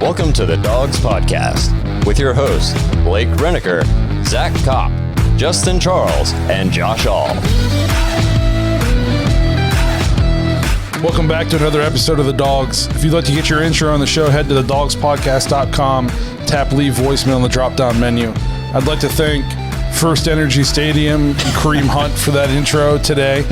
Welcome to the Dawgs Podcast with your hosts, Blake Reneker, Zach Kopp, Justin Charles, and Josh All. Welcome back to another episode of The Dawgs. If you'd like to get your intro on the show, head to thedawgspodcast.com, tap leave voicemail in the drop-down menu. I'd like to thank First Energy Stadium and Kareem Hunt for that intro today.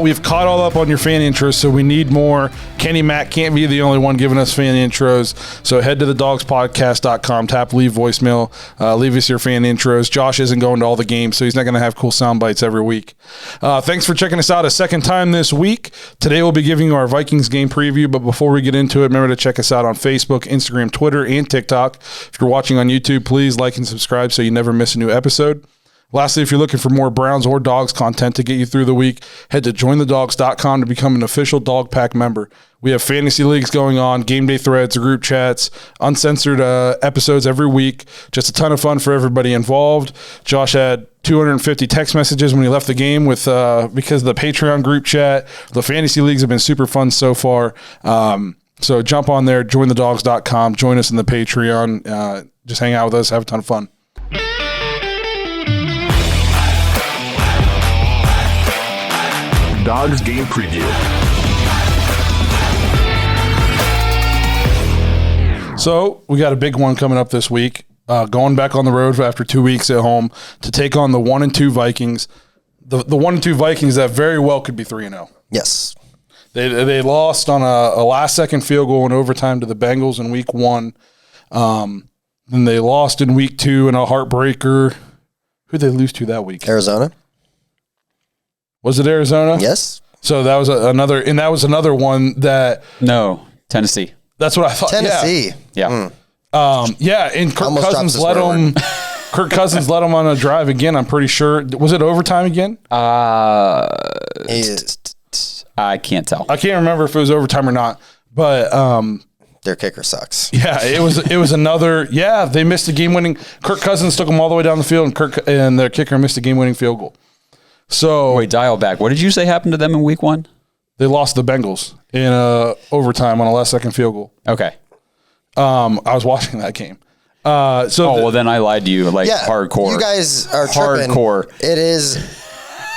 We've caught all up on your fan intros, so we need more. Kenny Mack can't be the only one giving us fan intros, so head to thedawgspodcast.com, tap leave voicemail, leave us your fan intros. Josh isn't going to all the games, so he's not going to have cool sound bites every week. Thanks for checking us out a second time this week. Today we'll be giving you our Vikings game preview, but before we get into it, remember to check us out on Facebook, Instagram, Twitter, and TikTok. If you're watching on YouTube, please like and subscribe so you never miss a new episode. Lastly, if you're looking for more Browns or Dogs content to get you through the week, head to jointhedawgs.com to become an official Dog Pack member. We have fantasy leagues going on, game day threads, group chats, uncensored episodes every week. Just a ton of fun for everybody involved. Josh had 250 text messages when he left the game with because of the Patreon group chat. The fantasy leagues have been super fun so far. So jump on there, jointhedawgs.com, join us in the Patreon. Just hang out with us, have a ton of fun. Dawgs game preview. So we got a big one coming up this week. Going back on the road after 2 weeks at home to take on the 1-2 Vikings. The 1-2 Vikings that very well could be 3-0. Yes. They lost on a last-second field goal in overtime to the Bengals in week 1. Then they lost in week 2 in a heartbreaker. Who'd they lose to that week? Arizona. Was it Arizona? Yes. So that was another one that. No, Tennessee. That's what I thought. Tennessee. Yeah. And Kirk Cousins let him. Kirk Cousins let him on a drive again. I'm pretty sure. Was it overtime again? I can't tell. I can't remember if it was overtime or not. But their kicker sucks. Yeah, it was another. Yeah, they missed a game-winning. Kirk Cousins took them all the way down the field, and their kicker missed a game-winning field goal. So wait, dial back. What did you say happened to them in week 1? They lost the Bengals in overtime on a last-second field goal. Okay. I was watching that game. Well, then I lied to you. Hardcore. You guys are tripping. Hardcore. It is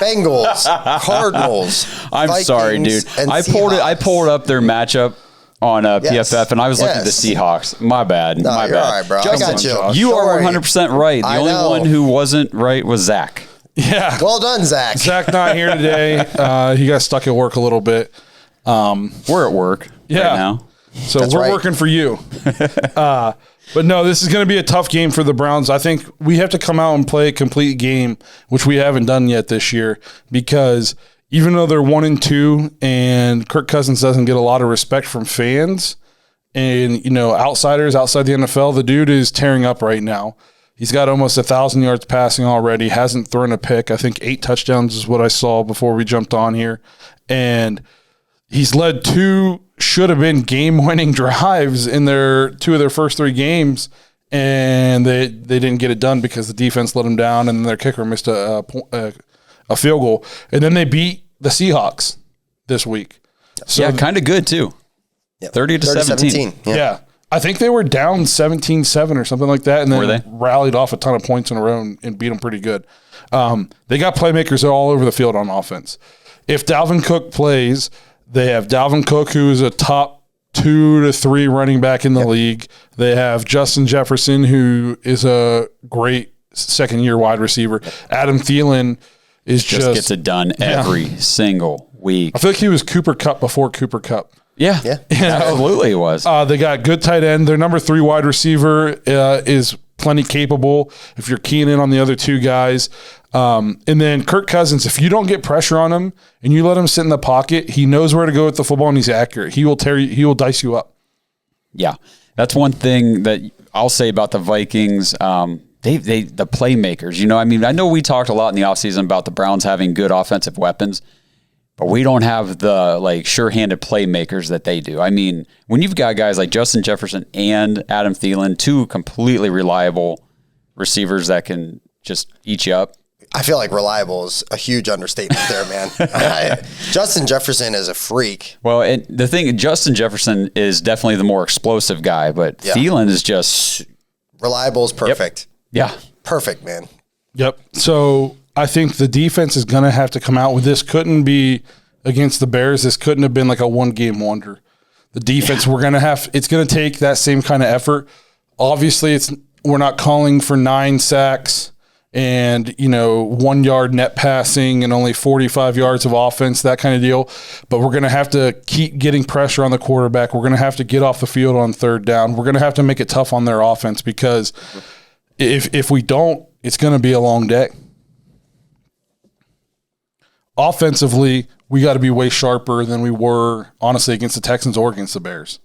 Bengals, Cardinals. I'm Vikings, sorry, dude. I pulled up their matchup on PFF, and I was looking at the Seahawks. My bad. No, My you're bad. all right, bro. I got you. You are 100% right. The only one who wasn't right was Zach. Yeah. Well done, Zach. Zach not here today. He got stuck at work a little bit. We're at work right now. So That's we're right. working for you. But no, this is going to be a tough game for the Browns. I think we have to come out and play a complete game, which we haven't done yet this year, because even though they're 1-2 and Kirk Cousins doesn't get a lot of respect from fans and, outsiders outside the NFL, the dude is tearing up right now. He's got almost 1,000 yards passing already, hasn't thrown a pick. I think 8 touchdowns is what I saw before we jumped on here. And he's led 2 should-have-been game-winning drives in 2 of their first 3 games, and they didn't get it done because the defense let them down, and their kicker missed a field goal. And then they beat the Seahawks this week. So Yeah, kind of good, too. Yep. 30-17. Yeah. I think they were down 17-7 or something like that, and then rallied off a ton of points in a row and beat them pretty good. They got playmakers all over the field on offense. If Dalvin Cook plays, they have Dalvin Cook, who is a top 2 to 3 running back in the league. They have Justin Jefferson, who is a great second-year wide receiver. Adam Thielen is just gets it done every single week. I feel like he was Cooper Kupp before Cooper Kupp. Yeah, absolutely it was. They got good tight end. Their number 3 wide receiver is plenty capable if you're keying in on the other 2 guys. And then Kirk Cousins, if you don't get pressure on him and you let him sit in the pocket, he knows where to go with the football and he's accurate. He will dice you up. Yeah, that's one thing that I'll say about the Vikings. The playmakers, I know we talked a lot in the offseason about the Browns having good offensive weapons, but we don't have the sure-handed playmakers that they do. I mean, when you've got guys like Justin Jefferson and Adam Thielen, 2 completely reliable receivers that can just eat you up. I feel like reliable is a huge understatement there, man. Justin Jefferson is a freak. Well, and the thing, Justin Jefferson is definitely the more explosive guy, but Thielen is just reliable is perfect. Yeah. Perfect, man. Yep. So I think the defense is going to have to come out with this. Couldn't be against the Bears. This couldn't have been like a 1-game wonder. The defense, it's going to take that same kind of effort. Obviously, we're not calling for 9 sacks and 1 yard net passing and only 45 yards of offense, that kind of deal. But we're going to have to keep getting pressure on the quarterback. We're going to have to get off the field on third down. We're going to have to make it tough on their offense, because if we don't, it's going to be a long day. Offensively, we got to be way sharper than we were, honestly, against the Texans or against the Bears.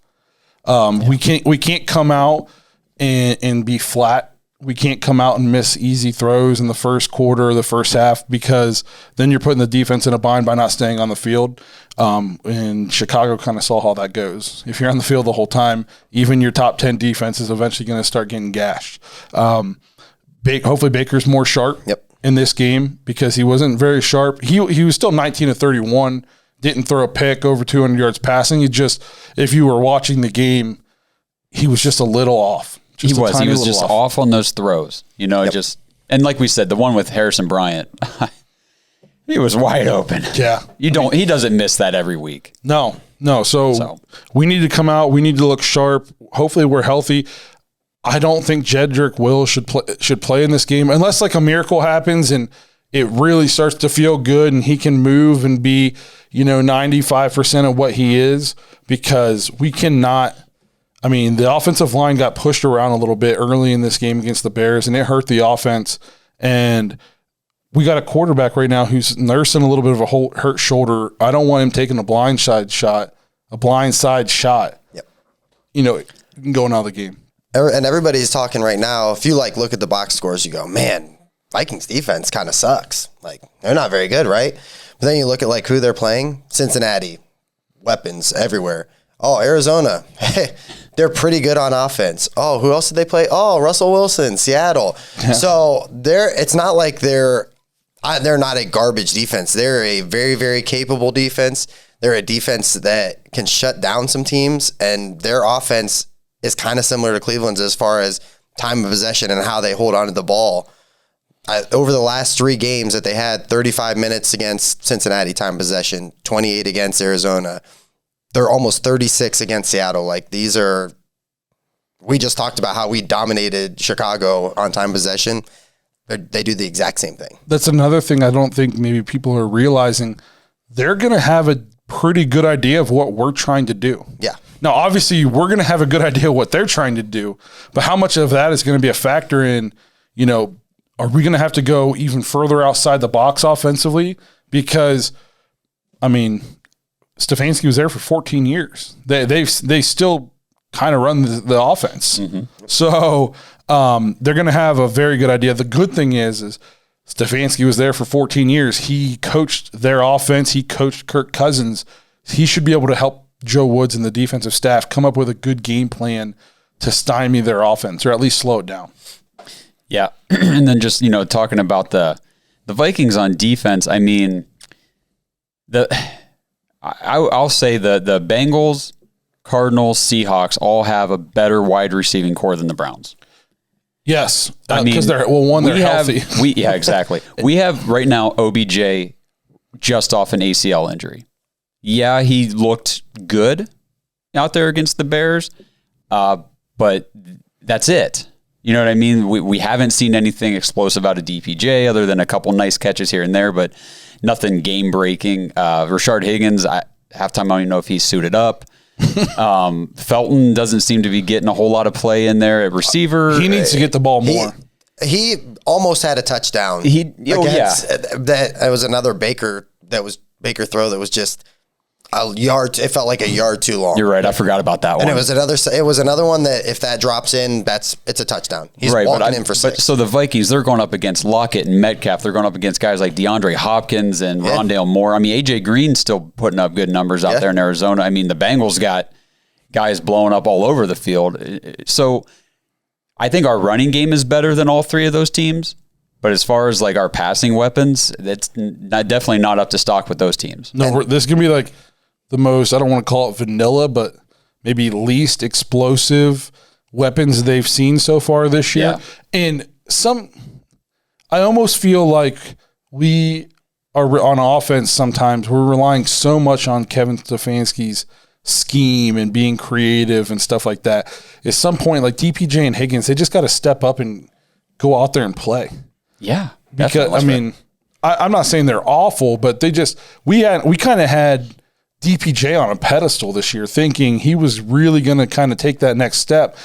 We can't come out and be flat. We can't come out and miss easy throws in the first quarter or the first half, because then you're putting the defense in a bind by not staying on the field. And Chicago kind of saw how that goes. If you're on the field the whole time, even your top 10 defense is eventually going to start getting gashed. Hopefully Baker's more sharp in this game, because he wasn't very sharp. He was still 19 of 31, didn't throw a pick over 200 yards passing. If you were watching the game, he was just a little off. He was just off on those throws, and like we said, the one with Harrison Bryant, he was wide open. Yeah. He doesn't miss that every week. No. So we need to come out. We need to look sharp. Hopefully we're healthy. I don't think Jedrick Will should play in this game unless like a miracle happens and it really starts to feel good and he can move and be, 95% of what he is, because we cannot. I mean, the offensive line got pushed around a little bit early in this game against the Bears, and it hurt the offense. And we got a quarterback right now who's nursing a little bit of a hurt shoulder. I don't want him taking a blindside shot. Yep. Going out of the game. And everybody's talking right now. If you look at the box scores, you go, man, Vikings defense kind of sucks. They're not very good, right? But then you look at who they're playing. Cincinnati, weapons everywhere. Oh, Arizona, hey, they're pretty good on offense. Oh, who else did they play? Oh, Russell Wilson, Seattle. So it's not like they're not a garbage defense. They're a very, very capable defense. They're a defense that can shut down some teams, and their offense is kind of similar to Cleveland's as far as time of possession and how they hold on to the ball. Over the last 3 games that they had, 35 minutes against Cincinnati time of possession, 28 against Arizona. They're almost 36 against Seattle. We just talked about how we dominated Chicago on time possession. They do the exact same thing. That's another thing I don't think maybe people are realizing. They're going to have a pretty good idea of what we're trying to do. Yeah. Now, obviously, we're going to have a good idea of what they're trying to do, but how much of that is going to be a factor in, are we going to have to go even further outside the box offensively? Because, Stefanski was there for 14 years. They still kind of run the offense. Mm-hmm. So they're going to have a very good idea. The good thing is Stefanski was there for 14 years. He coached their offense. He coached Kirk Cousins. He should be able to help Joe Woods and the defensive staff come up with a good game plan to stymie their offense, or at least slow it down. Yeah. And then just, talking about the Vikings on defense, I'll say the Bengals, Cardinals, Seahawks all have a better wide receiving core than the Browns. Yes, because they're healthy. Yeah, exactly. We have right now OBJ just off an ACL injury. Yeah, he looked good out there against the Bears, but that's it. You know what I mean? We haven't seen anything explosive out of DPJ other than a couple nice catches here and there, but nothing game-breaking. Rashard Higgins, halftime, I don't even know if he's suited up. Felton doesn't seem to be getting a whole lot of play in there at receiver. He needs to get the ball more. He almost had a touchdown. That was another Baker throw that was just a yard. It felt like a yard too long. You're right. I forgot about that one. And it was another one that if that drops in, it's a touchdown. He's walking in for 6. So the Vikings, they're going up against Lockett and Metcalf. They're going up against guys like DeAndre Hopkins and Rondale Moore. AJ Green's still putting up good numbers out there in Arizona. The Bengals got guys blowing up all over the field. So I think our running game is better than all 3 of those teams. But as far as like our passing weapons, it's definitely not up to stock with those teams. No, this is going to be like the most, I don't want to call it vanilla, but maybe least explosive weapons they've seen so far this year. Yeah. And I almost feel like we are on offense sometimes. We're relying so much on Kevin Stefanski's scheme and being creative and stuff like that. At some point, like DPJ and Higgins, they just got to step up and go out there and play. Yeah. Because, I mean, I'm not saying they're awful, but we kind of had DPJ on a pedestal this year, thinking he was really going to kind of take that next step.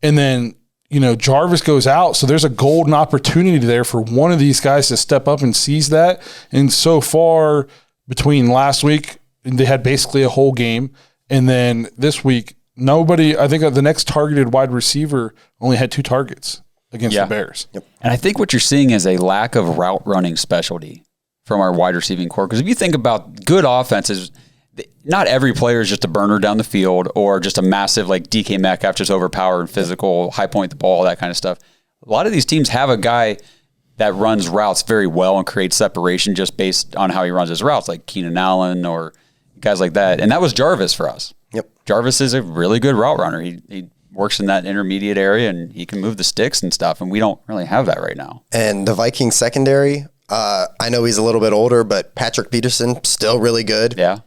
And then, Jarvis goes out. So there's a golden opportunity there for one of these guys to step up and seize that. And so far, between last week, they had basically a whole game. And then this week, I think the next targeted wide receiver only had 2 targets against the Bears. Yep. And I think what you're seeing is a lack of route running specialty from our wide receiving core. Because if you think about good offenses, not every player is just a burner down the field or just a massive like DK Metcalf, just overpowered, physical, high point the ball, that kind of stuff. A lot of these teams have a guy that runs routes very well and creates separation just based on how he runs his routes, like Keenan Allen or guys like that. And that was Jarvis for us. Yep. Jarvis is a really good route runner. He works in that intermediate area and he can move the sticks and stuff. And we don't really have that right now. And the Vikings secondary, I know he's a little bit older, but Patrick Peterson, still really good. Yeah.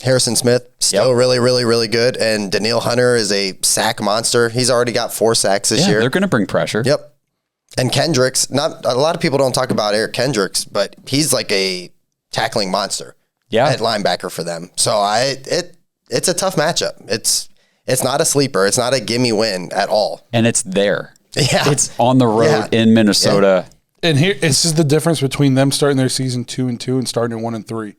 Harrison Smith, still really, really, really good. And Daniil Hunter is a sack monster. He's already got 4 sacks this year. They're going to bring pressure. Yep. And Kendricks, not a lot of people don't talk about Eric Kendricks, but he's like a tackling monster. Yeah. At linebacker for them. So it's a tough matchup. It's not a sleeper. It's not a gimme win at all. And it's there. Yeah. It's on the road in Minnesota. Yeah. And here, this is the difference between them starting their season 2-2 and starting 1-3.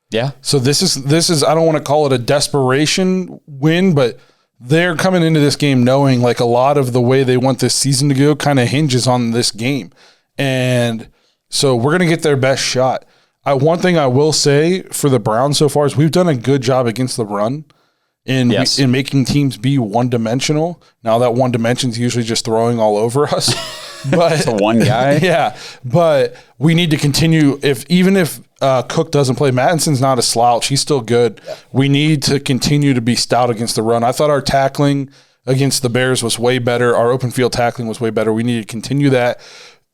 Yeah. So this is I don't want to call it a desperation win, but they're coming into this game knowing like a lot of the way they want this season to go kind of hinges on this game. And so we're going to get their best shot. One thing I will say for the Browns so far is we've done a good job against the run in making teams be one-dimensional. Now that one dimension is usually just throwing all over us. But to one guy. Yeah. But we need to continue. Even if Cook doesn't play, Mattinson's not a slouch. He's still good. Yeah. We need to continue to be stout against the run. I thought our tackling against the Bears was way better. Our open field tackling was way better. We need to continue that.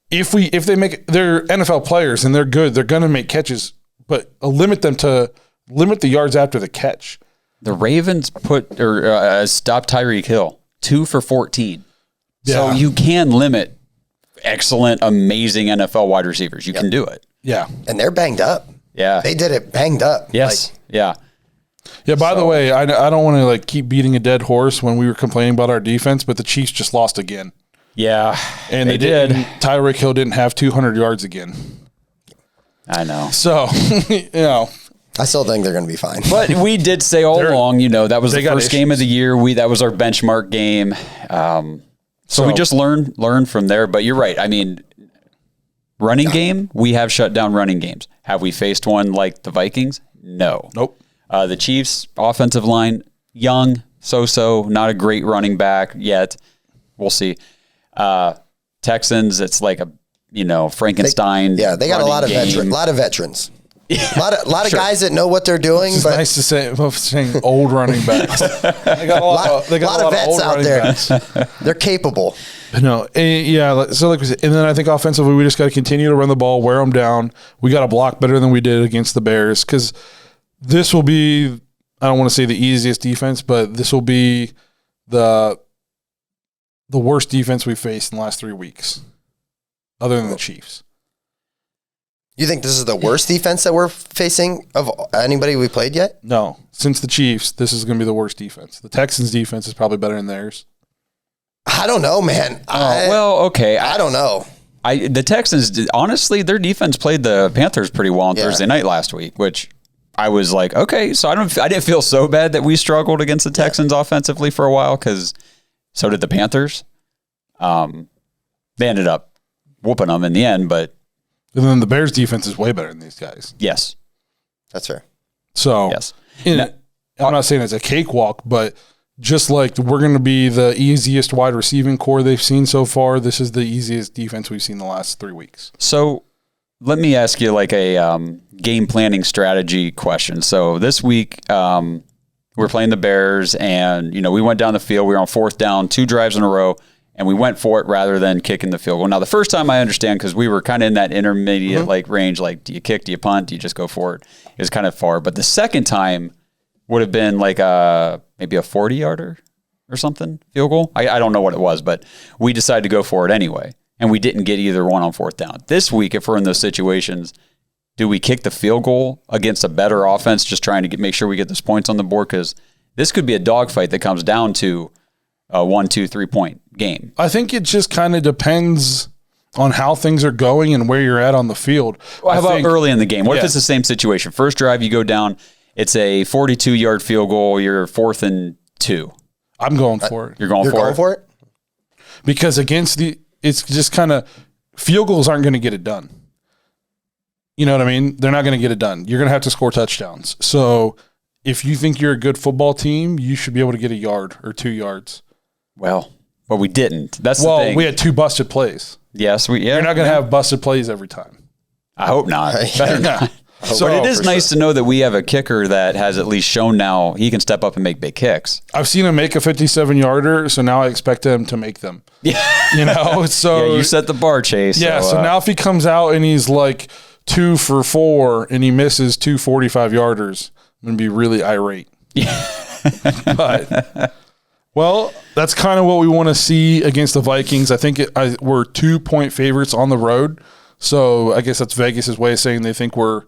If they make, they're NFL players and they're good, they're going to make catches, but limit the yards after the catch. The Ravens stopped Tyreek Hill 2 for 14. Yeah. So you can limit excellent, amazing NFL wide receivers. You can do it. Yeah. And they're banged up. Yeah. They did it banged up. Yes. Yeah. Yeah, by the way, I don't want to like keep beating a dead horse when we were complaining about our defense, but the Chiefs just lost again. Yeah. And they did. Tyreek Hill didn't have 200 yards again. I know. So, I still think they're going to be fine. But we did say all along, that was the first game of the year. That was our benchmark game. So we just learn from there. But you're right. I mean, running game, we have shut down running games. Have we faced one like the Vikings? No. Nope. The Chiefs' offensive line, young, so-so, not a great running back yet. We'll see. Texans, it's like a Frankenstein. They got a lot of veterans. A lot of guys that know what they're doing. It's nice to say saying old running backs. They got a lot of vets old out there. They're capable. No, so like we said, and then I think offensively we just got to continue to run the ball, wear them down. We got to block better than we did against the Bears because this will be, I don't want to say the easiest defense, but this will be the worst defense we've faced in the last 3 weeks, other than the Chiefs. You think this is the worst defense that we're facing of anybody we played yet? No. Since the Chiefs, this is going to be the worst defense. The Texans' defense is probably better than theirs. I don't know, man. Okay. I don't know. The Texans, honestly, their defense played the Panthers pretty well on Thursday night last week, which I was like, okay, so I didn't feel so bad that we struggled against the Texans offensively for a while because so did the Panthers. They ended up whooping them in the end, but. And then the Bears defense is way better than these guys. Yes. That's fair. So, yes. I'm not saying it's a cakewalk, but just like we're going to be the easiest wide receiving core they've seen so far, this is the easiest defense we've seen the last 3 weeks. So let me ask you like a game planning strategy question. So this week we're playing the Bears, and we went down the field. We were on 4th down, 2 drives in a row, and we went for it rather than kicking the field goal. Now, the first time I understand, because we were kind of in that intermediate range, like do you kick, do you punt, do you just go for it? It was kind of far. But the second time would have been like maybe a 40-yarder or something, field goal. I don't know what it was, but we decided to go for it anyway, and we didn't get either one on 4th down. This week, if we're in those situations, do we kick the field goal against a better offense, just trying to make sure we get those points on the board? Because this could be a dogfight that comes down to a 1, 2, 3 point game. I think it just kind of depends on how things are going and where you're at on the field. Well, how about early in the game? What if it's the same situation? First drive, you go down, it's a 42-yard field goal, you're 4th and 2. I'm going for it. You're going for it? Because it's just kind of, field goals aren't going to get it done. You know what I mean? They're not going to get it done. You're going to have to score touchdowns. So if you think you're a good football team, you should be able to get a yard or 2 yards. Well, but we didn't. That's the thing. We had 2 busted plays. Yes, You're not going to have busted plays every time. I hope not. Better not. So, but it is nice to know that we have a kicker that has at least shown now he can step up and make big kicks. I've seen him make a 57-yarder, so now I expect him to make them. Yeah. So yeah, you set the bar, Chase. Yeah, so now if he comes out and he's like 2 for 4 and he misses 2 45-yarders, I'm going to be really irate. But, well, that's kind of what we want to see against the Vikings. I think we're 2-point favorites on the road. So I guess that's Vegas' way of saying they think we're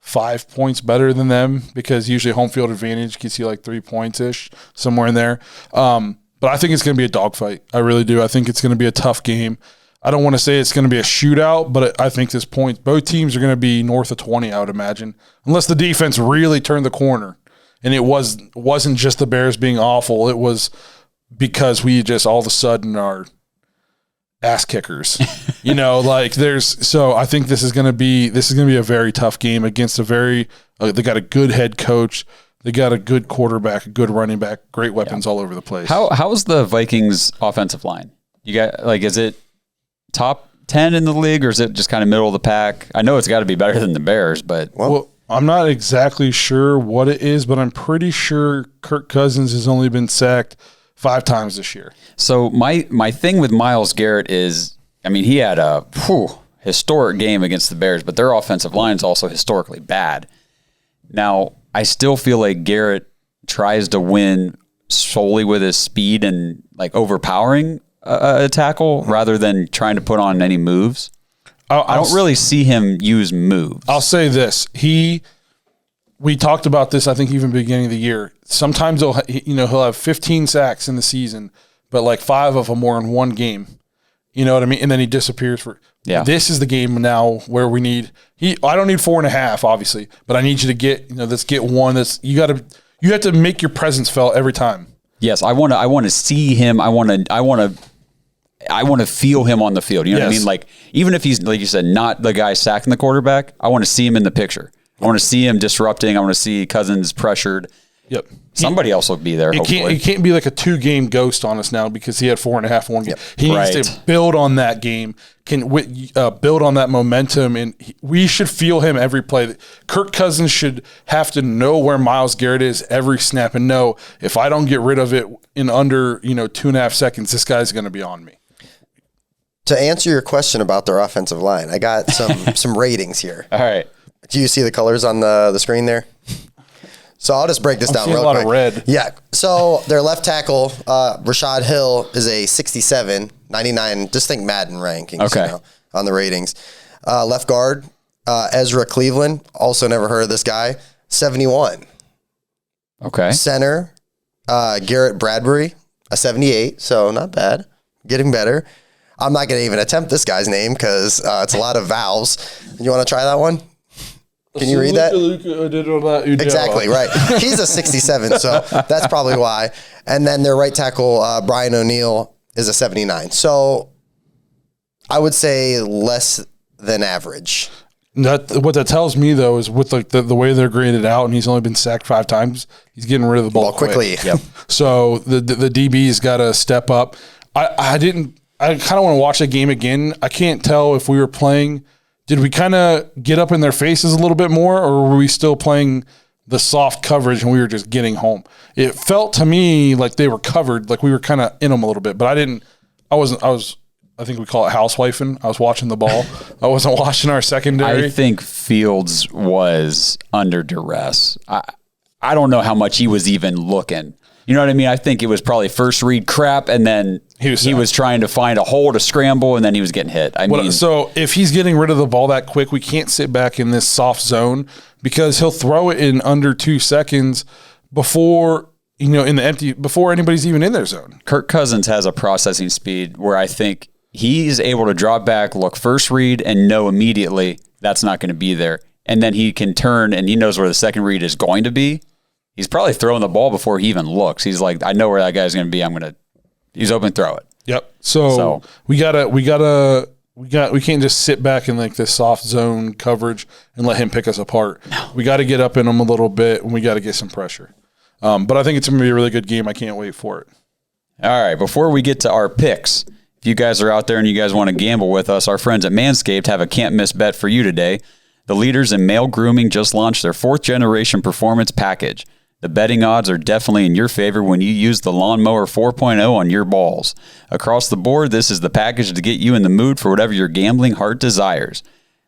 5 points better than them, because usually home field advantage gets you like 3 points-ish, somewhere in there. But I think it's going to be a dogfight. I really do. I think it's going to be a tough game. I don't want to say it's going to be a shootout, but I think both teams are going to be north of 20, I would imagine, unless the defense really turned the corner. And it wasn't just the Bears being awful. It was because we just all of a sudden are ass kickers. So I think this is going to be a very tough game against they got a good head coach. They got a good quarterback, a good running back, great weapons all over the place. How's the Vikings offensive line? You got is it top 10 in the league, or is it just kind of middle of the pack? I know it's got to be better than the Bears, but well, I'm not exactly sure what it is, but I'm pretty sure Kirk Cousins has only been sacked 5 times this year. So my thing with Myles Garrett is, he had a historic game against the Bears, but their offensive line is also historically bad. Now, I still feel like Garrett tries to win solely with his speed and overpowering a tackle rather than trying to put on any moves. I don't really see him use moves. I'll say this. We talked about this, I think, even beginning of the year. Sometimes he'll have 15 sacks in the season, but 5 of them were in one game. You know what I mean? And then he disappears for. Yeah. This is the game now where we need. I don't need 4.5, obviously, but I need you to get. Let's get one. You have to make your presence felt every time. Yes, I want to see him. I want to feel him on the field. You know what I mean? Even if he's, like you said, not the guy sacking the quarterback, I want to see him in the picture. I want to see him disrupting. I want to see Cousins pressured. Yep. Somebody else will be there, hopefully. He can't be like a 2-game ghost on us now because he had 4.5 one game. Yep. He needs to build on that game, build on that momentum, and we should feel him every play. Kirk Cousins should have to know where Myles Garrett is every snap and know if I don't get rid of it in under 2.5 seconds, this guy's going to be on me. To answer your question about their offensive line, I got some ratings here. All right. Do you see the colors on the screen there? So I'll just break this down real quick. A lot of red. Yeah. So their left tackle, Rashad Hill, is a 67, 99. Just think Madden rankings on the ratings. Left guard, Ezra Cleveland, also never heard of this guy, 71. Okay. Center, Garrett Bradbury, a 78. So not bad. Getting better. I'm not going to even attempt this guy's name because it's a lot of vowels. You want to try that one? Can you read that? Exactly, right. He's a 67, so that's probably why. And then their right tackle, Brian O'Neill, is a 79. So I would say less than average. What that tells me, though, is with like the way they're graded out, and he's only been sacked 5 times, he's getting rid of the ball quickly. Yep. So the DB's got to step up. I kind of want to watch that game again. I can't tell if we were playing. Did we kind of get up in their faces a little bit more, or were we still playing the soft coverage and we were just getting home? It felt to me like they were covered, like we were kind of in them a little bit, but I think we call it housewifing. I was watching the ball. I wasn't watching our secondary. I think Fields was under duress. I don't know how much he was even looking. You know what I mean? I think it was probably first read crap, and then he was trying to find a hole to scramble, and then he was getting hit. So if he's getting rid of the ball that quick, we can't sit back in this soft zone because he'll throw it in under 2 seconds before anybody's even in their zone. Kirk Cousins has a processing speed where I think he's able to drop back, look first read, and know immediately that's not going to be there. And then he can turn, and he knows where the second read is going to be. He's probably throwing the ball before he even looks. He's like, I know where that guy's going to be. He's open, throw it. Yep. So we can't just sit back in like this soft zone coverage and let him pick us apart. No. We got to get up in him a little bit, and we got to get some pressure. But I think it's going to be a really good game. I can't wait for it. All right. Before we get to our picks, if you guys are out there and you guys want to gamble with us, our friends at Manscaped have a can't-miss bet for you today. The leaders in male grooming just launched their 4th-generation performance package. The betting odds are definitely in your favor when you use the Lawnmower 4.0 on your balls. Across the board, this is the package to get you in the mood for whatever your gambling heart desires.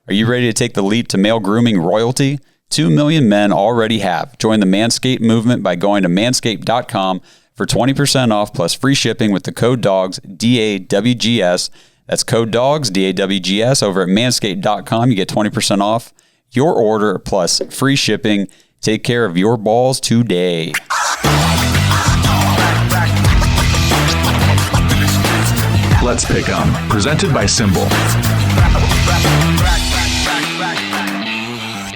Are you ready to take the leap to male grooming royalty? 2 million men already have. Join the Manscaped movement by going to manscaped.com for 20% off plus free shipping with the code DAWGS, DAWGS. That's code DAWGS, DAWGS. Over at manscaped.com, you get 20% off your order plus free shipping. Take care of your balls today. Let's Pick 'em, presented by SimBull.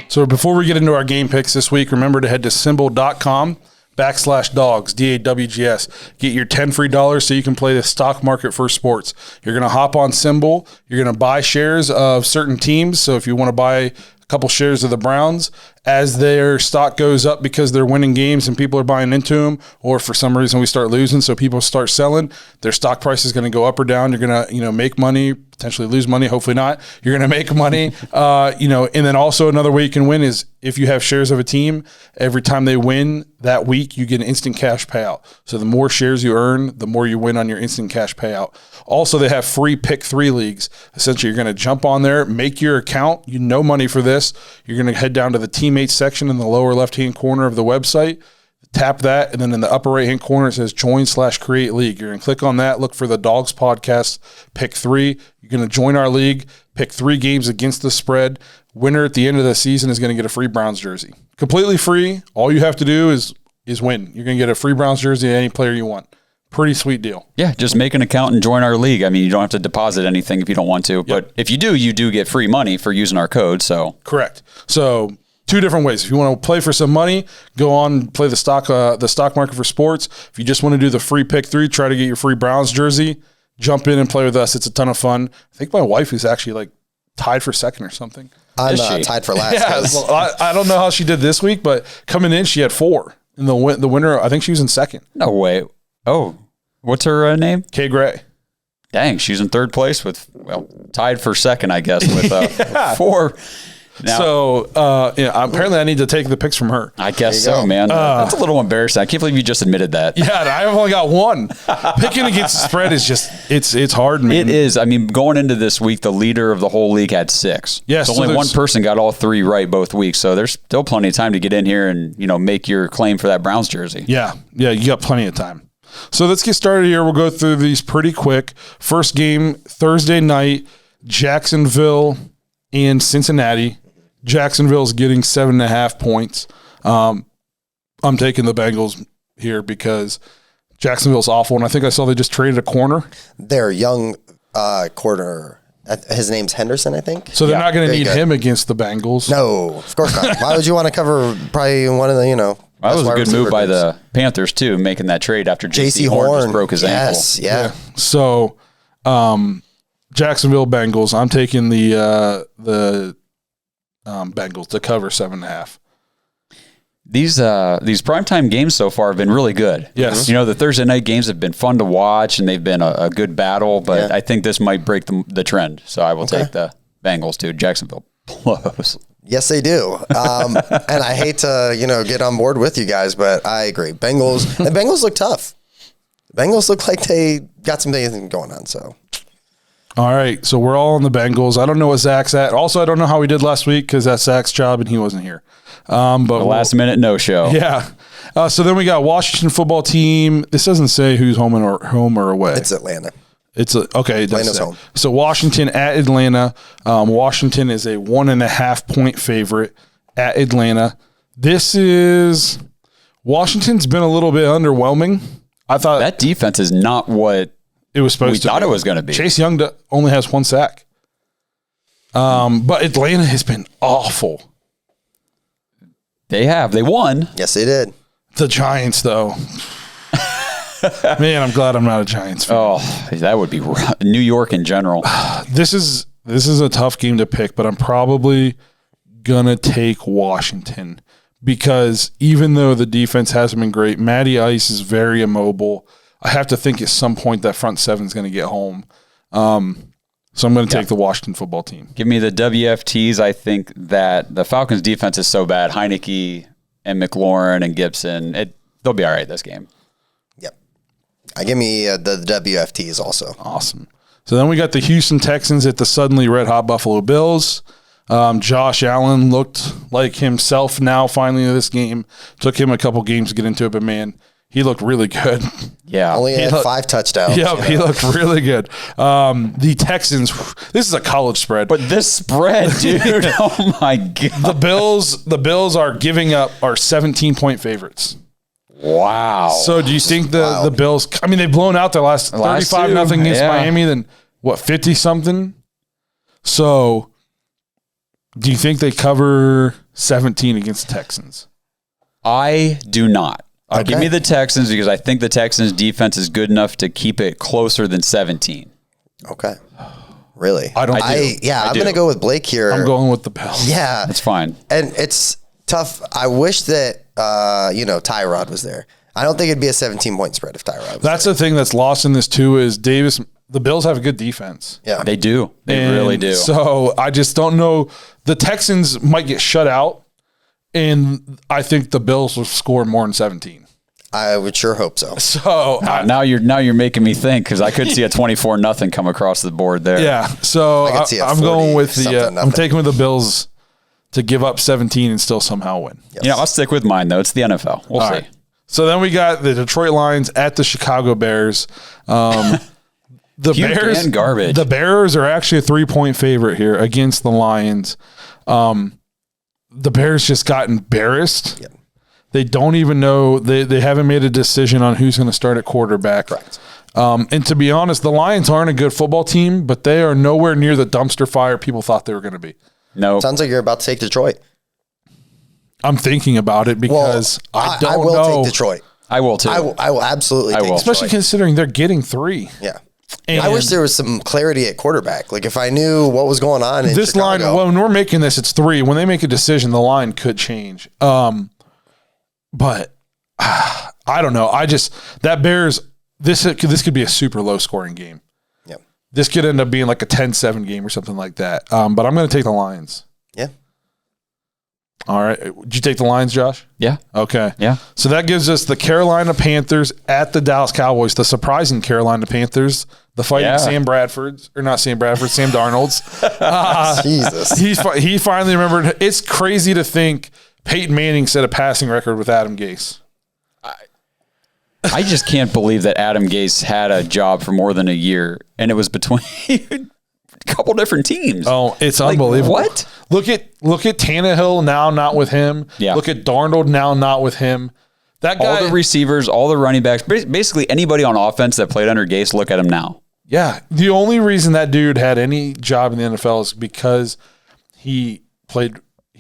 So before we get into our game picks this week, remember to head to SimBull.com/DAWGS, DAWGS. Get your 10 free dollars so you can play the stock market for sports. You're going to hop on SimBull. You're going to buy shares of certain teams. So if you want to buy a couple shares of the Browns, as their stock goes up because they're winning games and people are buying into them, or for some reason we start losing, so people start selling, their stock price is going to go up or down. You're going to, make money, potentially lose money, hopefully not. You're going to make money, and then also another way you can win is if you have shares of a team, every time they win that week, you get an instant cash payout. So the more shares you earn, the more you win on your instant cash payout. Also, they have free pick 3 leagues. Essentially, you're going to jump on there, make your account, money for this. You're going to head down to the teammates section in the lower left-hand corner of the website, tap that, and then in the upper right-hand corner, it says join/create league. You're going to click on that, look for the Dawgs Podcast, pick 3. You're going to join our league, pick 3 games against the spread. Winner at the end of the season is going to get a free Browns jersey. Completely free. All you have to do is win. You're going to get a free Browns jersey to any player you want. Pretty sweet deal. Yeah, just make an account and join our league. I mean, you don't have to deposit anything if you don't want to, but if you do, you do get free money for using our code. So correct. So 2 different ways. If you want to play for some money, go on and play the stock market for sports. If you just want to do the free pick 3, try to get your free Browns jersey, jump in and play with us. It's a ton of fun. I think my wife is actually tied for second or something. I'm tied for last. Yeah, well, I don't know how she did this week, but coming in, she had 4. And the winner, I think she was in second. No way. Oh, what's her name? Kay Gray. Dang, she's in 3rd place tied for second, I guess, with 4. Now, so apparently I need to take the picks from her. I guess so, man. That's a little embarrassing. I can't believe you just admitted that. Yeah, I've only got 1. Picking against the spread is just it's hard, man. It is. I mean, going into this week, the leader of the whole league had 6. Yes, so only one person got all 3 right both weeks. So there's still plenty of time to get in here and make your claim for that Browns jersey. Yeah, you got plenty of time. So let's get started here. We'll go through these pretty quick. First game, Thursday night, Jacksonville and Cincinnati. Jacksonville's getting 7.5 points. I'm taking the Bengals here because Jacksonville's awful, and I think I saw they just traded a corner. Their young corner, his name's Henderson, I think. So they're not going to need him against the Bengals. No, of course not. Why would you want to cover probably one of the, That was a good move by the Panthers, too, making that trade after J.C. Horn just broke his ankle. Yeah. So Jacksonville Bengals, I'm taking the Bengals to cover 7.5. These primetime games so far have been really good. Yes. You know, the Thursday night games have been fun to watch, and they've been a good battle, but I think this might break the trend. So I will take the Bengals, too. Jacksonville blows. Yes, they do. And I hate to, get on board with you guys, but I agree. Bengals look tough. Bengals look like they got something going on, so. All right, so we're all on the Bengals. I don't know what Zach's at. Also, I don't know how he did last week because that's Zach's job and he wasn't here. But the last minute no-show. Yeah. So then we got Washington football team. This doesn't say who's home or away. It's Atlanta. Okay. It does Atlanta's say. home. So Washington at Atlanta. Washington is a 1.5 point favorite at Atlanta. Washington's been a little bit underwhelming. I thought that defense is not what it was supposed to be. We thought it was going to be. Chase Young only has 1 sack. But Atlanta has been awful. They won. Yes, they did. The Giants, though. Man, I'm glad I'm not a Giants fan. Oh, that would be rough. New York in general. This is a tough game to pick, but I'm probably going to take Washington because even though the defense hasn't been great, Matty Ice is very immobile. I have to think at some point that front seven is going to get home. So I'm going to take the Washington football team. Give me the WFTs. I think that the Falcons defense is so bad. Heineke and McLaurin and Gibson, they'll be all right this game. Yep. Give me the WFTs also. Awesome. So then we got the Houston Texans at the suddenly red-hot Buffalo Bills. Josh Allen looked like himself now finally in this game. Took him a couple games to get into it, but man, he looked really good. Yeah. Only had 5 touchdowns. Yeah, he looked really good. The Texans, this is a college spread. But this spread, dude, oh my God. The Bills are giving up our 17-point favorites. Wow. So do you think the Bills, I mean, they've blown out their last 35-0 against Miami, then what, 50-something? So do you think they cover 17 against the Texans? I do not. Okay. Give me the Texans because I think the Texans defense is good enough to keep it closer than 17. Okay. Really? I don't. I'm going to go with Blake here. I'm going with the Bills. Yeah. That's fine. And it's tough. I wish that, Tyrod was there. I don't think it'd be a 17-point spread if Tyrod was That's there. the thing that's lost in this too is the Bills have a good defense. Yeah. They do. They really do. So I just don't know. The Texans might get shut out, and I think the Bills will score more than 17. I would sure hope so. So now you're making me think because I could see a 24-0 come across the board there. yeah. So I could see a I'm going with 40-something, I'm taking with the Bills to give up 17 and still somehow win. Yes. You know, I'll stick with mine though. It's the NFL. We'll All see. right. So then we got the Detroit Lions at the Chicago Bears. The Puke Bears and garbage. The Bears are actually a 3-point favorite here against the Lions. The Bears just got embarrassed. Yep. They don't even know. They haven't made a decision on who's going to start at quarterback. Correct. And to be honest, the Lions aren't a good football team, but they are nowhere near the dumpster fire people thought they were going to be. No. Sounds like you're about to take Detroit. I'm thinking about it because I don't know. I will take Detroit. I will too. I will absolutely take Especially Detroit. considering they're getting 3. Yeah. And I wish there was some clarity at quarterback. Like if I knew what was going on in this Chicago. line, when we're making this, it's 3. When they make a decision, the line could change. But I don't know. That Bears, this could be a super low scoring game. Yeah. This could end up being like a 10-7 game or something like that. But I'm going to take the Lions. Yeah. All right. Did you take the Lions, Josh? Yeah. Okay. Yeah. So that gives us the Carolina Panthers at the Dallas Cowboys, the surprising Carolina Panthers, the fighting Sam Darnolds. Jesus. He finally remembered. It's crazy to think Peyton Manning set a passing record with Adam Gase. I just can't believe that Adam Gase had a job for more than a year, and it was between a couple different teams. Oh, it's unbelievable. What? Look at Tannehill now, not with him. Yeah. Look at Darnold now, not with him. That guy, All the receivers, all the running backs, basically anybody on offense that played under Gase, look at him now. yeah. The only reason that dude had any job in the NFL is because he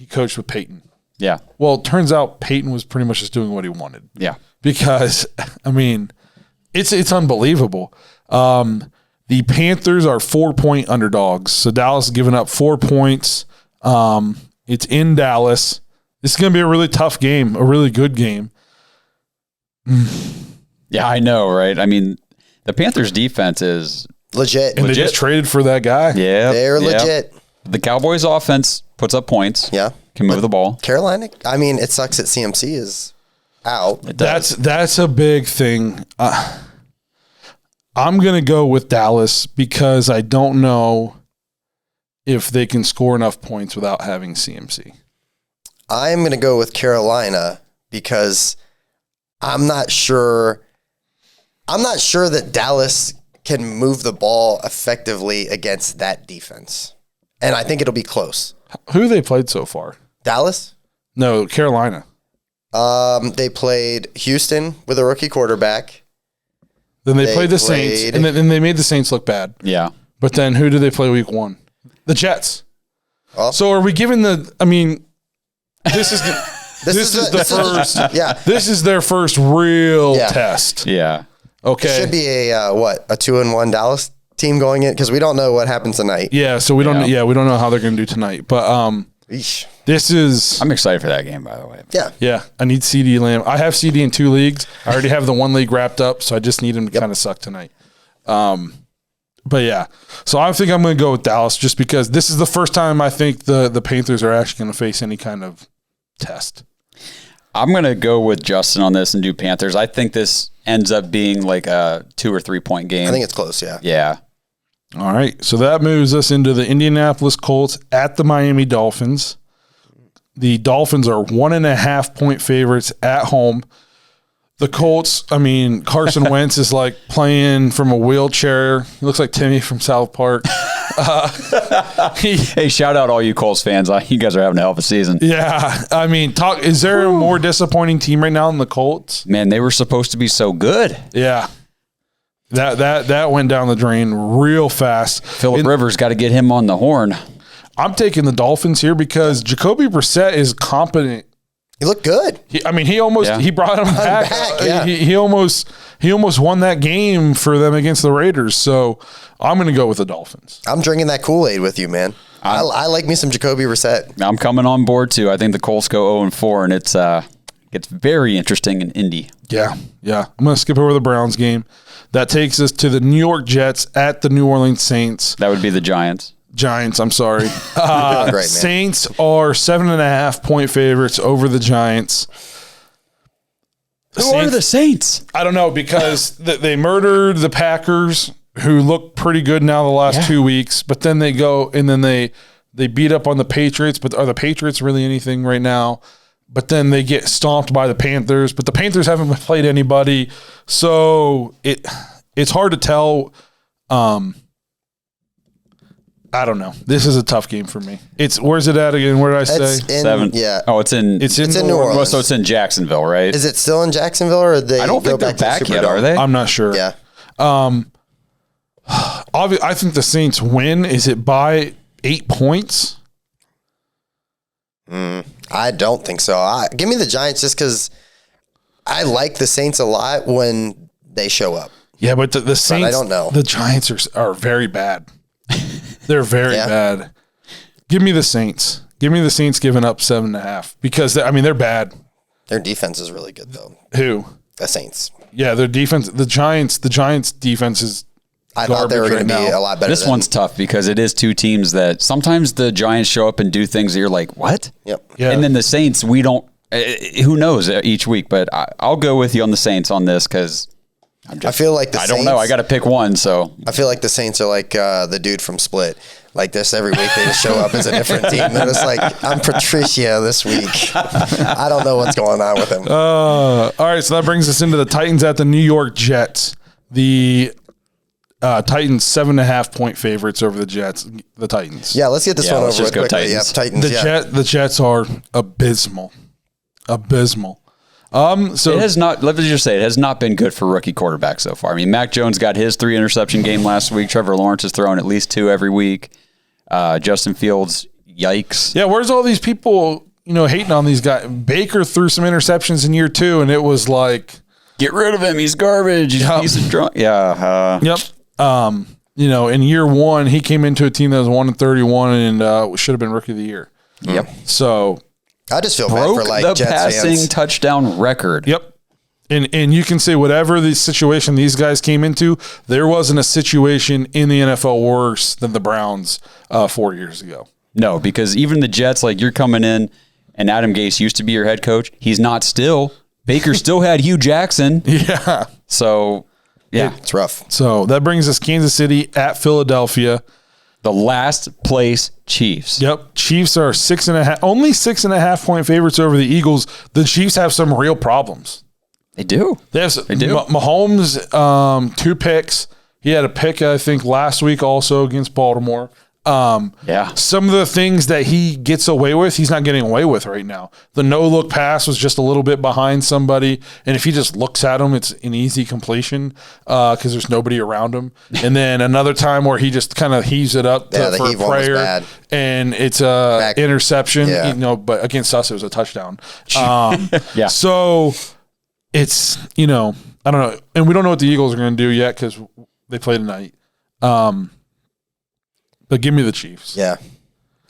coached with Peyton. Yeah. Well, it turns out Peyton was pretty much just doing what he wanted. Yeah. Because, I mean, it's unbelievable. The Panthers are 4-point underdogs. So Dallas has given up 4 points. It's in Dallas. This is going to be a really tough game, a really good game. Yeah, I know, right? I mean, the Panthers' defense is legit. And they just traded for that guy. yeah, They're legit. The Cowboys' offense puts up points. Yeah. Can move the ball. Carolina, I mean, it sucks that CMC is out. That's a big thing. I'm going to go with Dallas because I don't know if they can score enough points without having CMC. I'm going to go with Carolina because I'm not sure that Dallas can move the ball effectively against that defense. And I think it'll be close. Who they played so far? Dallas? No, Carolina. They played Houston with a rookie quarterback. Then they played the Saints, and then they made the Saints look bad. Yeah. But then who did they play week 1? The Jets. Oh. So are we giving this is the first. Yeah. This is their first real test. Yeah. Okay. It should be a 2-1 Dallas team going in because we don't know what happens tonight. Yeah, so we don't. Yeah, we don't know how they're going to do tonight. But Eesh. this is. I'm excited for that game, by the way. Yeah. Yeah, I need CD Lamb. I have CD in 2 leagues. I already have the 1 league wrapped up, so I just need him to kind of suck tonight. But yeah, so I think I'm going to go with Dallas just because this is the first time I think the Panthers are actually going to face any kind of test. I'm going to go with Justin on this and do Panthers. I think this ends up being like a 2 or 3 point game. I think it's close, yeah. Yeah. All right, so that moves us into the Indianapolis Colts at the Miami Dolphins. The Dolphins are 1.5 point favorites at home. The Colts, Carson Wentz is like playing from a wheelchair. He looks like Timmy from South Park. Hey, shout out all you Colts fans. You guys are having a hell of a season. Yeah, is there a more disappointing team right now than the Colts? Man, they were supposed to be so good. Yeah. That went down the drain real fast. Phillip Rivers got to get him on the horn. I'm taking the Dolphins here because Jacoby Brissett is competent. He looked good. He brought him back. Yeah. He almost won that game for them against the Raiders. So I'm going to go with the Dolphins. I'm drinking that Kool-Aid with you, man. I like me some Jacoby Brissett. I'm coming on board too. I think the Colts go 0-4, and it's very interesting in Indy. Yeah. I'm going to skip over the Browns game. That takes us to the New York Jets at the New Orleans Saints. That would be the Giants. I'm sorry. Great, man. Saints are 7.5 point favorites over the Giants. Who are the Saints? I don't know because they murdered the Packers, who look pretty good now the last 2 weeks. But then they go and then they beat up on the Patriots. But are the Patriots really anything right now? But then they get stomped by the Panthers. But the Panthers haven't played anybody, so it's hard to tell. I don't know. This is a tough game for me. Where's it at again? Where did I say? 7. Yeah. Oh, it's in New Orleans. Well, so it's in Jacksonville, right? Is it still in Jacksonville or they I don't go think they're back to back the yet, Superdome? are they? I'm not sure. Yeah. I think the Saints win. Is it by 8 points? I don't think so. Give me the Giants just because I like the Saints a lot when they show up. Yeah, but the Saints, I don't know. The Giants are very bad. They're very bad. Give me the Saints. Give me the Saints giving up 7.5 because they're bad. Their defense is really good though. Who? The Saints. Yeah, their defense. The Giants defense is. I thought they were going to be a lot better. This one's tough because it is two teams that sometimes the Giants show up and do things that you're like, what? Yep. Yeah. And then the Saints, we don't. Who knows each week? But I'll go with you on the Saints on this because. I feel like I don't know. I got to pick one. So I feel like the Saints are like the dude from Split. Like this every week they just show up as a different team. They're just like, I'm Patricia this week. I don't know what's going on with him. All right, so that brings us into the Titans at the New York Jets. The Titans 7.5 point favorites over the Jets. The Titans. Yeah, let's get this one over with quickly. Titans. Yeah, Titans. The Jets are abysmal. So it has not. Let me just say, it has not been good for rookie quarterbacks so far. I mean, Mac Jones got his 3 interception game last week. Trevor Lawrence is throwing at least 2 every week. Justin Fields, yikes. yeah, where's all these people hating on these guys? Baker threw some interceptions in year 2, and it was like, Get rid of him. He's garbage. He's a drunk. Yeah. yep. In year 1, he came into a team that was 1-31 and should have been rookie of the year. Yep. So I just feel bad broke for like the Jets passing fans. touchdown record. yep. And you can say whatever the situation these guys came into, there wasn't a situation in the NFL worse than the Browns 4 years ago. No, because even the Jets, like you're coming in, and Adam Gase used to be your head coach. He's not still. Baker still had Hugh Jackson. Yeah. So, yeah. It's rough. So that brings us Kansas City at Philadelphia. The last place Chiefs. Yep. Chiefs are 6.5, only 6.5 point favorites over the Eagles. The Chiefs have some real problems. They do. They do. Mahomes, 2 picks. He had a pick, I think, last week also against Baltimore. Yeah. Some of the things that he gets away with, he's not getting away with right now. The no-look pass was just a little bit behind somebody, and if he just looks at him, it's an easy completion because there's nobody around him. And then another time where he just kind of heaves it up Yeah, the for a heave one was prayer, bad. and it's a interception. Yeah. You know, but against us, it was a touchdown. Yeah. So it's, I don't know. And we don't know what the Eagles are going to do yet because they play tonight. But give me the Chiefs. Yeah,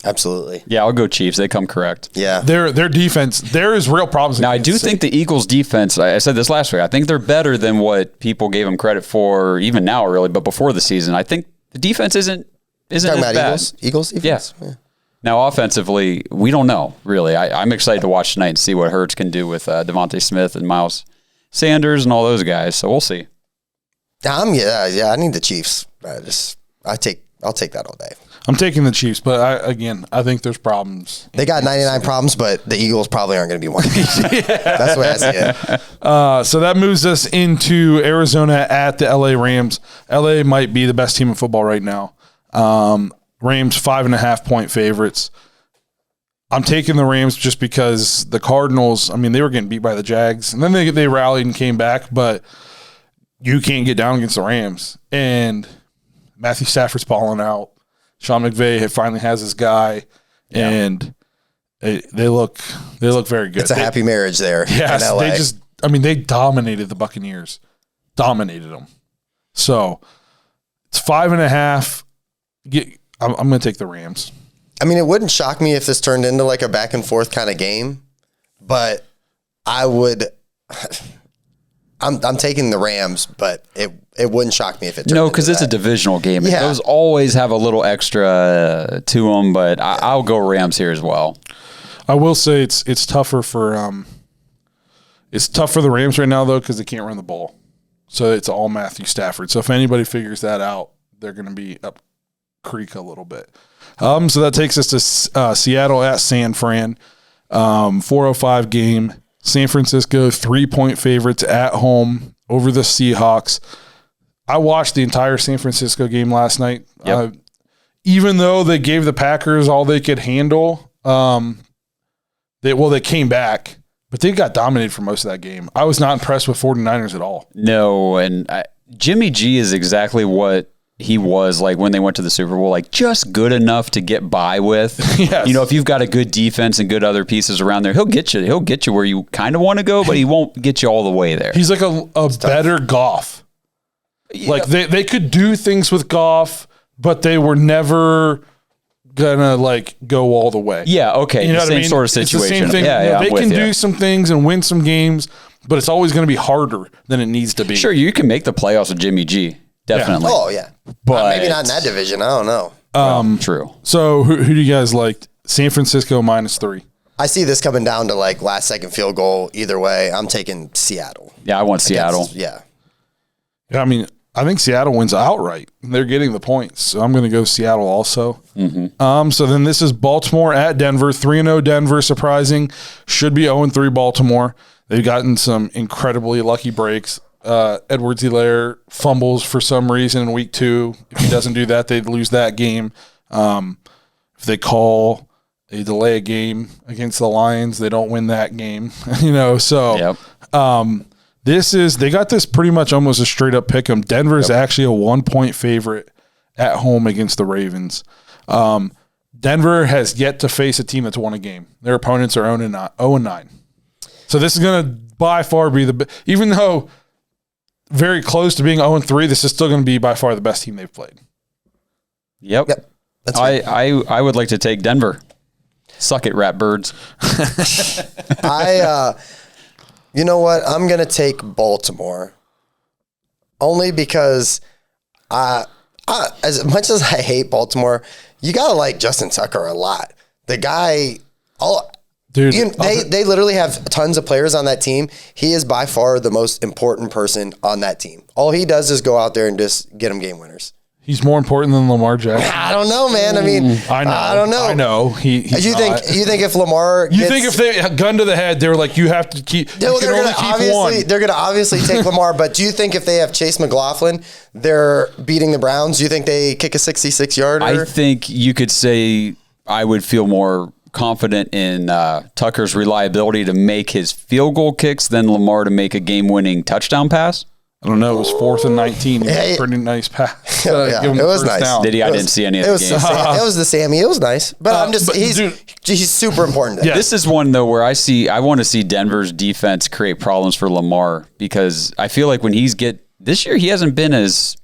absolutely. Yeah, I'll go Chiefs. They come correct. Yeah. Their defense, there is real problems. Now, I do think the Eagles' defense, I said this last week, I think they're better than what people gave them credit for, even now, really, but before the season. I think the defense isn't as Talking about bad. Eagles defense? Yeah. Now, offensively, we don't know, really. I'm excited to watch tonight and see what Hurts can do with Devontae Smith and Miles Sanders and all those guys, so we'll see. Yeah, I need the Chiefs. I'll take that all day. I'm taking the Chiefs, but I think there's problems. They got 99 problems, but the Eagles probably aren't going to be one of these. That's the way I see it. So that moves us into Arizona at the LA Rams. LA might be the best team in football right now. Rams 5.5 point favorites. I'm taking the Rams just because the Cardinals, they were getting beat by the Jags, and then they rallied and came back, but you can't get down against the Rams. And Matthew Stafford's balling out. Sean McVay finally has his guy, and they look very good. It's a happy marriage there in LA. They dominated the Buccaneers. Dominated them. So it's 5.5. I'm going to take the Rams. It wouldn't shock me if this turned into like a back and forth kind of game, but I would. I'm taking the Rams, but it wouldn't shock me if it turned No, because into it's a that. divisional game. Yeah. Those always have a little extra to them, but I'll go Rams here as well. I will say it's tougher for the Rams right now though because they can't run the ball, so it's all Matthew Stafford. So if anybody figures that out, they're going to be up creek a little bit. So that takes us to Seattle at San Fran, 4:05 game. San Francisco 3-point favorites at home over the Seahawks. I watched the entire San Francisco game last night. Yep. Even though they gave the Packers all they could handle, they came back, but they got dominated for most of that game. I was not impressed with 49ers at all. No, and Jimmy G is exactly what he was like when they went to the Super Bowl, like just good enough to get by with. Yes. If you've got a good defense and good other pieces around there, he'll get you where you kind of want to go, but he won't get you all the way there. He's like a better Goff. Yeah. Like they could do things with Goff, but they were never gonna like go all the way. Yeah, okay. You know what I mean? Sort of It's the situation. same thing. Yeah, they I'm can with do you. some things and win some games, but it's always going to be harder than it needs to be. Sure, you can make the playoffs with Jimmy G. Definitely. Oh yeah, But maybe not in that division. I don't know. True. So who do you guys like? San Francisco -3. I see this coming down to like last second field goal. Either way, I'm taking Seattle. Yeah, I want Seattle. Yeah. Yeah, I think Seattle wins outright. They're getting the points, so I'm going to go Seattle also. Mm-hmm. So then this is Baltimore at Denver. 3-0 Denver, surprising. Should be 0-3 Baltimore. They've gotten some incredibly lucky breaks. Edwards-Helaire fumbles for some reason in week 2. If he doesn't do that, they'd lose that game. If they call a delay a game against the Lions, they don't win that game. So Yep. they got this pretty much almost a straight up pick 'em. Denver is actually a 1-point favorite at home against the Ravens. Denver has yet to face a team that's won a game. Their opponents are 0-9. So this is going to by far be even though very close to being 0-3, this is still going to be by far the best team they've played. Yep. That's right. I would like to take Denver. Suck it, rat birds. You know what? I'm going to take Baltimore. Only because as much as I hate Baltimore, you got to like Justin Tucker a lot. The guy, Dude, they literally have tons of players on that team. He is by far the most important person on that team. All he does is go out there and just get them game winners. he's more important than Lamar Jackson. I don't know, man. I mean, I don't know. I know. He's you think if Lamar you think if they gun to the head, they're like, you have to keep. They're going to obviously take Lamar, but do you think if they have Chase McLaughlin, they're beating the Browns? Do you think they kick a 66-yarder? I think you could say I would feel more confident in Tucker's reliability to make his field goal kicks than Lamar to make a game-winning touchdown pass. I don't know. It was 4th and 19. It was a pretty nice pass. It was nice. Down. Did he? I didn't see any of the games. It was the Sammy. It was nice. But he's super important. Yeah. This is one, though, where I want to see Denver's defense create problems for Lamar, because I feel like when this year, he hasn't been as,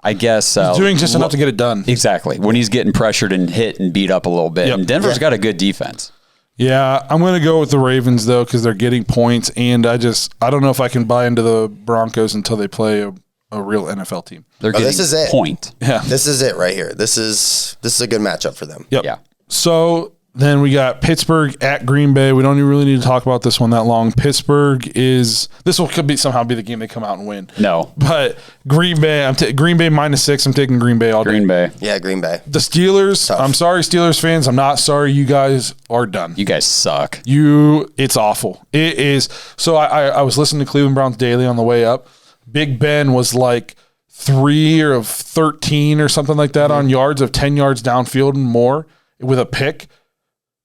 I guess. He's doing just enough to get it done. Exactly. When he's getting pressured and hit and beat up a little bit. Yep. And Denver's got a good defense. Yeah, I'm going to go with the Ravens, though, because they're getting points, and I don't know if I can buy into the Broncos until they play a real NFL team. They're getting this is it. Point. Yeah. This is it right here. This is a good matchup for them. Yep. Yeah. So then we got Pittsburgh at Green Bay. We don't even really need to talk about this one that long. Pittsburgh could somehow be the game they come out and win. No. But Green Bay, Green Bay -6. I'm taking Green Bay all day. Green Bay. Yeah, Green Bay. The Steelers, Tough. I'm sorry, Steelers fans. I'm not sorry. You guys are done. You guys suck. It's awful. It is. So I was listening to Cleveland Browns Daily on the way up. Big Ben was like 3 of 13 or something like that on yards of 10 yards downfield and more with a pick.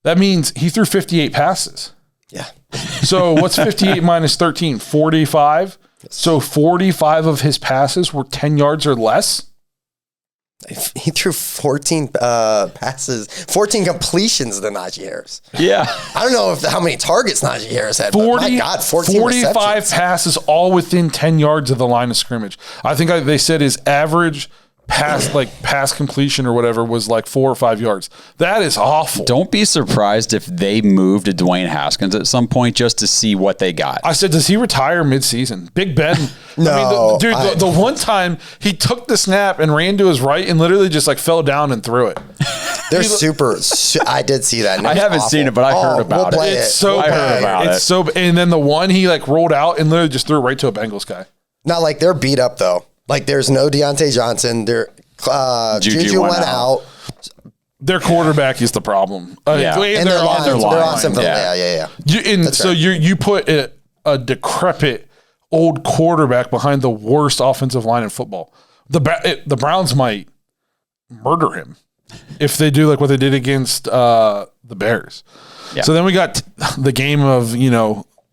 That means he threw 58 passes. Yeah. So what's 58 minus 13? 45. So 45 of his passes were 10 yards or less. He threw 14 passes, 14 completions to Najee Harris. Yeah. I don't know how many targets Najee Harris had, but my God, 14 45 receptions. passes all within 10 yards of the line of scrimmage. I think they said his average pass completion or whatever was like 4 or 5 yards. That is awful. Don't be surprised if they move to Dwayne Haskins at some point just to see what they got. I said, does he retire mid-season? Big Ben. No. The one time he took the snap and ran to his right and literally just like fell down and threw it. They're I did see that. I haven't seen it, but I heard about it. It's so I bad. heard about it. It's so, and then the one he like rolled out and literally just threw it right to a Bengals guy. Not like they're beat up though. Like there's no Deontay Johnson. Juju went out. Their quarterback is the problem. Yeah. And their line. You put a decrepit old quarterback behind the worst offensive line in football. The Browns might murder him if they do like what they did against the Bears. Yeah. So then we got the game of,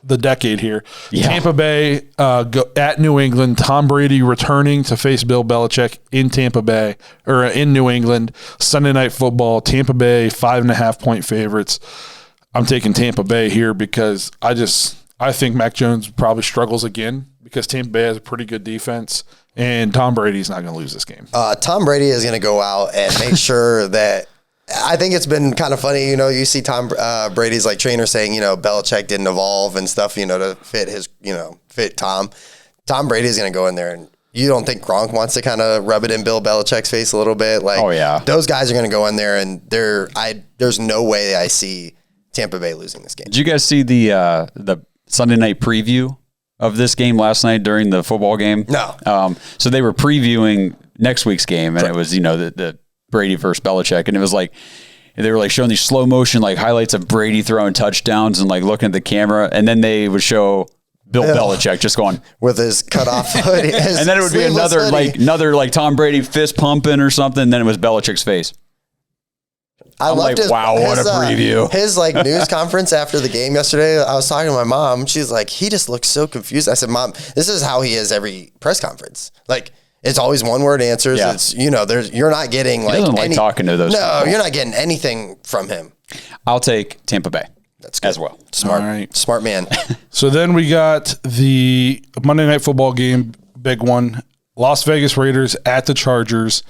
the decade here. Yeah. Tampa Bay at New England. Tom Brady returning to face Bill Belichick in Tampa Bay or in New England. Sunday Night Football. Tampa Bay 5.5-point favorites. I'm taking Tampa Bay here because I think Mac Jones probably struggles again because Tampa Bay has a pretty good defense and Tom Brady's not going to lose this game. Tom Brady is going to go out and make sure that. I think it's been kind of funny, you see Tom Brady's like trainer saying, Belichick didn't evolve and stuff, to fit his, fit Tom. Tom Brady's going to go in there and you don't think Gronk wants to kind of rub it in Bill Belichick's face a little bit? Like, oh yeah, those guys are going to go in there and there's no way I see Tampa Bay losing this game. Did you guys see the Sunday night preview of this game last night during the football game? No. So they were previewing next week's game and it was, the Brady versus Belichick, and it was like they were like showing these slow motion like highlights of Brady throwing touchdowns and like looking at the camera, and then they would show Bill Belichick just going with his cut off hoodie, and then it would be another Tom Brady fist pumping or something. And then it was Belichick's face. I'm like, wow, what a preview! His news conference after the game yesterday. I was talking to my mom. She's like, he just looks so confused. I said, Mom, this is how he is every press conference. Like. It's always one word answers. Yeah. It's you're not getting he doesn't like talking to those. No, people. You're not getting anything from him. I'll take Tampa Bay. That's good. As well. Smart, right. Smart man. So then we got the Monday Night Football game, big one. Las Vegas Raiders at the Chargers.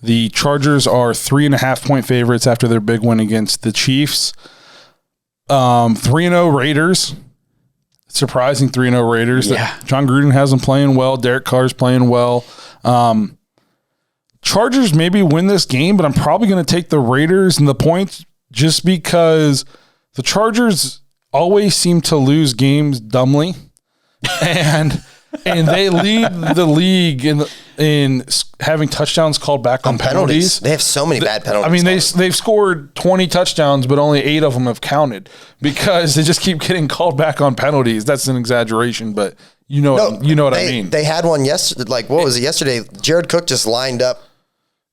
The Chargers are 3.5-point favorites after their big win against the Chiefs. 3-0 Raiders. Surprising 3-0 Raiders. Yeah. John Gruden has them playing well. Derek Carr's playing well. Chargers maybe win this game, but I'm probably going to take the Raiders and the points just because the Chargers always seem to lose games dumbly. And they lead the league in having touchdowns called back on penalties. They have so many bad penalties. I mean, they've scored 20 touchdowns, but only 8 of them have counted because they just keep getting called back on penalties. That's an exaggeration, but you know what I mean. They had one yesterday. Like, what was it yesterday? Jared Cook just lined up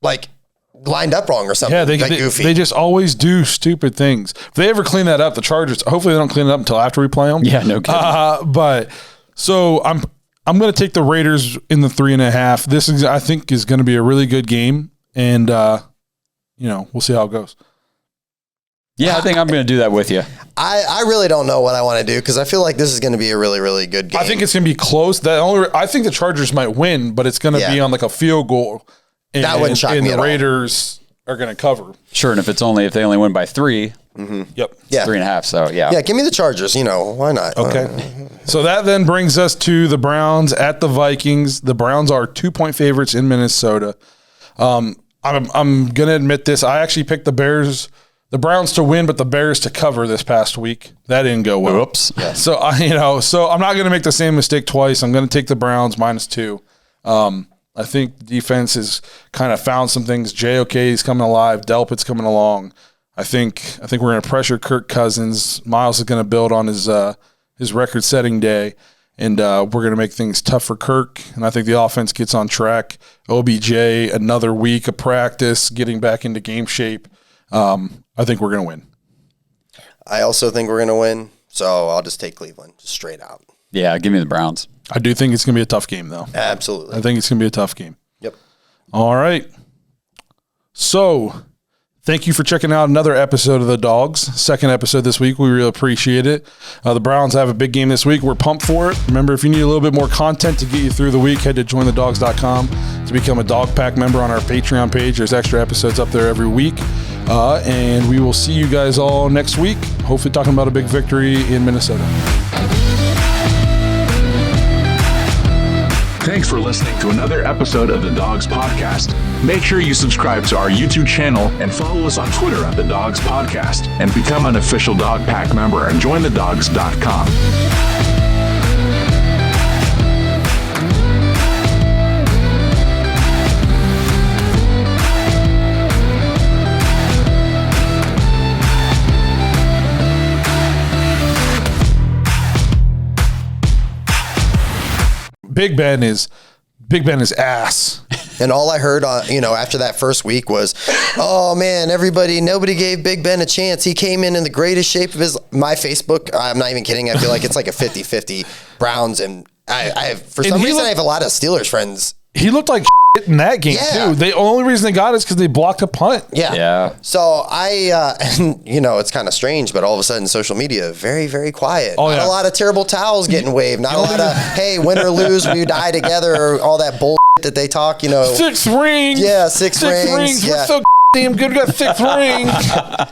wrong or something. Yeah, goofy. They just always do stupid things. If they ever clean that up, the Chargers, hopefully they don't clean it up until after we play them. Yeah, no kidding. But so I'm going to take the Raiders in the 3.5. This is, I think, is going to be a really good game, and we'll see how it goes. Yeah, I think I'm going to do that with you. I really don't know what I want to do because I feel like this is going to be a really, really good game. I think it's going to be close. I think the Chargers might win, but it's going to be on like a field goal. And, that wouldn't shock me and at the all. Raiders are going to cover. Sure, and if they only win by 3, Yep. Yeah. 3.5. So Yeah, give me the Chargers. Why not? Okay. So that then brings us to the Browns at the Vikings. The Browns are 2-point favorites in Minnesota. I'm going to admit this. I actually picked the Browns to win, but the Bears to cover this past week. That didn't go well. Oops. Yeah. So I'm not going to make the same mistake twice. I'm going to take the Browns -2. I think the defense has kind of found some things. JOK is coming alive. Delpit's coming along. I think we're going to pressure Kirk Cousins. Myles is going to build on his record-setting day, and we're going to make things tough for Kirk. And I think the offense gets on track. OBJ, another week of practice, getting back into game shape. I think we're going to win. I also think we're going to win, so I'll just take Cleveland, just straight out. Yeah, give me the Browns. I do think it's going to be a tough game, though. Absolutely. I think it's going to be a tough game. Yep. All right. So, thank you for checking out another episode of The Dawgs. Second episode this week. We really appreciate it. The Browns have a big game this week. We're pumped for it. Remember, if you need a little bit more content to get you through the week, head to jointhedawgs.com to become a Dog Pack member on our Patreon page. There's extra episodes up there every week. And we will see you guys all next week, hopefully talking about a big victory in Minnesota. Thanks for listening to another episode of the Dawgs Podcast. Make sure you subscribe to our YouTube channel and follow us on Twitter at the Dawgs Podcast and become an official Dog Pack member at jointhedawgs.com. Big Ben is ass. And all I heard, after that first week was, oh man, nobody gave Big Ben a chance. He came in the greatest shape of my Facebook. I'm not even kidding. I feel like it's like a 50-50 Browns. And I for some reason, I have a lot of Steelers friends. He looked like shit in that game too. The only reason they got it is because they blocked a punt. Yeah. So it's kind of strange, but all of a sudden social media, very, very quiet. Not a lot of terrible towels getting waved. Not a lot of, hey, win or lose, we die together, or all that bullshit that they talk, 6 rings. Yeah, 6 rings. We're so damn good. We got 6 rings.